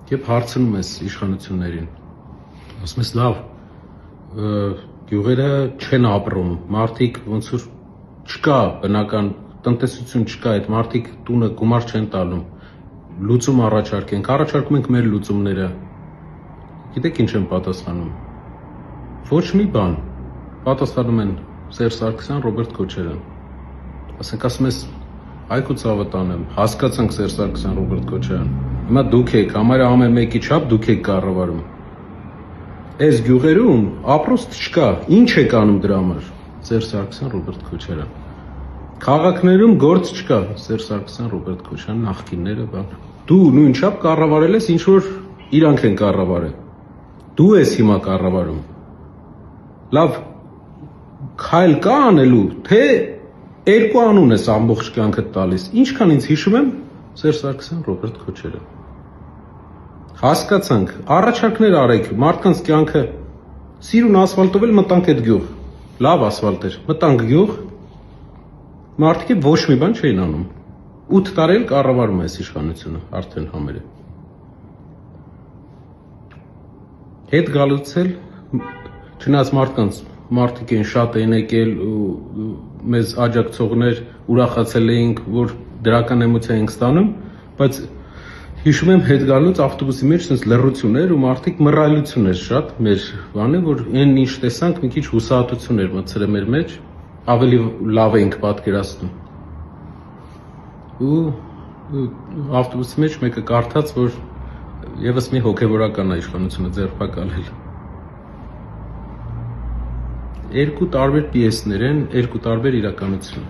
Եվ հարցնում ես իշխանություններին, ասում ես լավ, գյուղերը չեն ապրում, մարդիկ ոնց որ չկա բնական տնտեսություն չկա, այդ մարդիկ տունը գումար չեն տալու, լուծում առաջարկում ենք մեր լուծումները, գիտեք ինչ են պատասխանում, ոչ մի բան, պատասխանում են Սերժ Սարգսյան, Ռոբերտ Քոչարյան, ասում ես Հայկ ու ցավը տանեմ, հասկացանք Սերժ Սարգսյան, Ռոբերտ Քոչարյան, հիմա դուք եք, համարյա ամեն մեկի չափ դուք եք կառավարում, այս գյուղերում ապրոստ չկա, ինչ եք անում դրա համար, Սերժ Սարգսյան, Ռոբերտ Քոչարյան, քաղաքներում գործ չկա, Սերժ Սարգսյան, Ռոբերտ Քոչարյան, նախկինները, բան, դու նույն չափ կառավարել ես, ինչ որ իրանք են կառավարել, դու ես հիմա կառավարում, լավ, քայլ կա անելու, թե երկու անուն ես ամբողջ կյանքդ տալիս, ինչքան ինձ հիշում եմ, Սերժ Սարգսյան, Ռոբերտ Քոչարյան, հասկացանք, առաջարկներ արեք, մարդկանց կյանքը, սիրուն ասֆալտով էլ մտանք այդ գյուղ, լավ ասֆալտ էր, մտանք գյուղ, մարդիկ ոչ մի բան չէին անում, 8 տարի էլ կառավարում է այս իշխանությունը, արդեն համերը, հետ գալուց էլ, չնայած մարդիկ են շատ են եկել ու մեզ աջակցողներ ուրախացել էինք, որ դրական էմոցիա ենք ստանում, բայց հիշում եմ հետ գալուց ավտոբուսի մեջ sense լռություն էր ու մարդիկ մռայլություն էր շատ մեր բանը, որ այն ինչ տեսանք մի քիչ հուսահատություն էր մտցրել մեր մեջ, ավելի լավ էինք պատկերացնում։ Ու ավտոբուսի մեջ մեկը կարդաց, որ եւս մի հոգեվորական է իշխանությունը ձերբակալել։ Երկու տարբեր պիեսներ են, երկու տարբեր իրականություն։